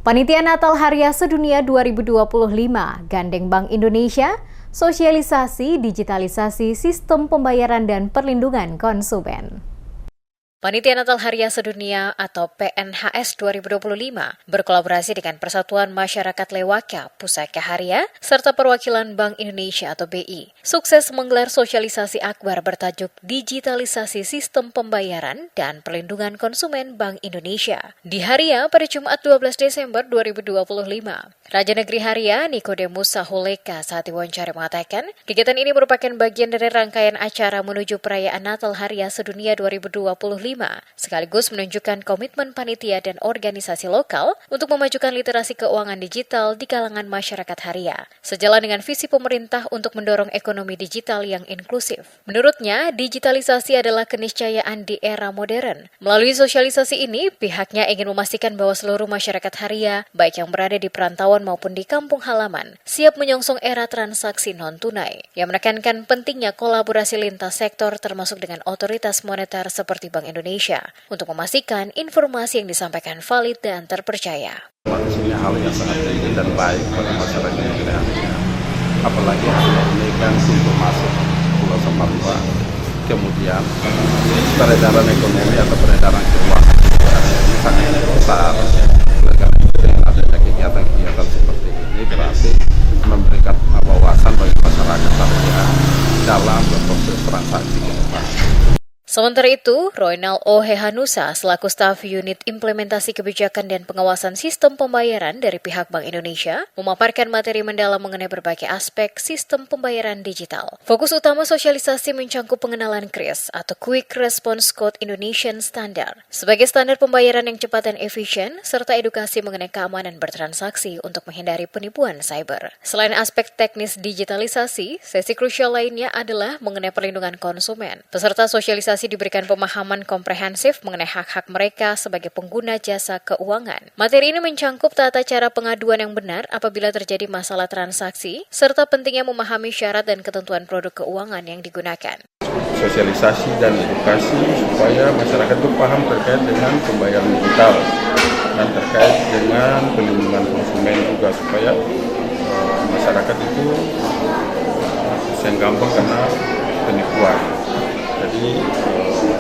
Panitia Natal Haria Sedunia 2025 gandeng Bank Indonesia, sosialisasi digitalisasi sistem pembayaran dan perlindungan konsumen. Panitia Natal Haria Sedunia atau PNHS 2025 berkolaborasi dengan Persatuan Masyarakat Lewaka Pusaka Haria serta perwakilan Bank Indonesia atau BI sukses menggelar sosialisasi akbar bertajuk Digitalisasi Sistem Pembayaran dan Perlindungan Konsumen Bank Indonesia di Haria pada Jumat 12 Desember 2025. Raja Negeri Haria Nikodemus Sahuleka saat diwawancara mengatakan, kegiatan ini merupakan bagian dari rangkaian acara menuju perayaan Natal Haria Sedunia 2025 sekaligus menunjukkan komitmen panitia dan organisasi lokal untuk memajukan literasi keuangan digital di kalangan masyarakat Haria, sejalan dengan visi pemerintah untuk mendorong ekonomi digital yang inklusif. Menurutnya, digitalisasi adalah keniscayaan di era modern. Melalui sosialisasi ini, pihaknya ingin memastikan bahwa seluruh masyarakat Haria, baik yang berada di perantauan maupun di kampung halaman, siap menyongsong era transaksi non-tunai, yang menekankan pentingnya kolaborasi lintas sektor termasuk dengan otoritas moneter seperti Bank Indonesia untuk memastikan informasi yang disampaikan valid dan terpercaya. Ini hal yang sangat penting dan baik bagi masyarakat Indonesia. Apalagi Haria ini kan pintu masuk Pulau Saparua, kemudian peredaran ekonomi atau peredaran keuangan ini sangat besar. Oleh karena itu dengan adanya kegiatan-kegiatan seperti ini berarti memberikan wawasan bagi masyarakat Haria dalam berproses transaksi ke depan. Sementara itu, Roynal O. Hehanusa selaku staf unit implementasi kebijakan dan pengawasan sistem pembayaran dari pihak Bank Indonesia memaparkan materi mendalam mengenai berbagai aspek sistem pembayaran digital. Fokus utama sosialisasi mencangkup pengenalan KRIS atau Quick Response Code Indonesian Standard sebagai standar pembayaran yang cepat dan efisien serta edukasi mengenai keamanan bertransaksi untuk menghindari penipuan cyber. Selain aspek teknis digitalisasi, sesi krusial lainnya adalah mengenai perlindungan konsumen. Peserta sosialisasi diberikan pemahaman komprehensif mengenai hak-hak mereka sebagai pengguna jasa keuangan. Materi ini mencangkup tata cara pengaduan yang benar apabila terjadi masalah transaksi, serta pentingnya memahami syarat dan ketentuan produk keuangan yang digunakan. Sosialisasi dan edukasi supaya masyarakat itu paham terkait dengan pembayaran digital dan terkait dengan perlindungan konsumen juga supaya masyarakat itu yang gampang kena penipuan. Jadi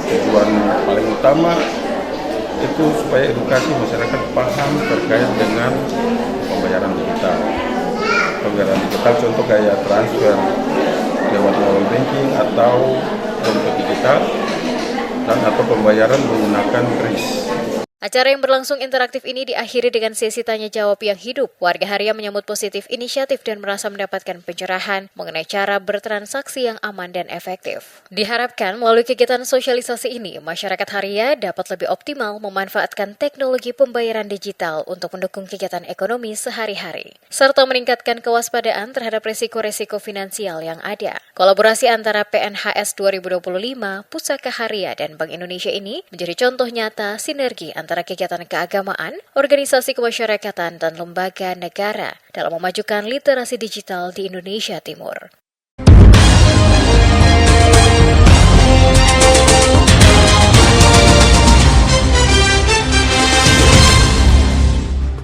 tujuan paling utama itu supaya edukasi masyarakat paham terkait dengan pembayaran digital. Pembayaran digital contoh kayak transfer lewat mobile banking atau dompet digital dan atau pembayaran menggunakan KRIS. Acara yang berlangsung interaktif ini diakhiri dengan sesi tanya-jawab yang hidup. Warga Haria menyambut positif inisiatif dan merasa mendapatkan pencerahan mengenai cara bertransaksi yang aman dan efektif. Diharapkan melalui kegiatan sosialisasi ini, masyarakat Haria dapat lebih optimal memanfaatkan teknologi pembayaran digital untuk mendukung kegiatan ekonomi sehari-hari, serta meningkatkan kewaspadaan terhadap risiko-risiko finansial yang ada. Kolaborasi antara PNHS 2025, Pusaka Haria, dan Bank Indonesia ini menjadi contoh nyata sinergi antara kegiatan keagamaan, organisasi kemasyarakatan, dan lembaga negara dalam memajukan literasi digital di Indonesia Timur.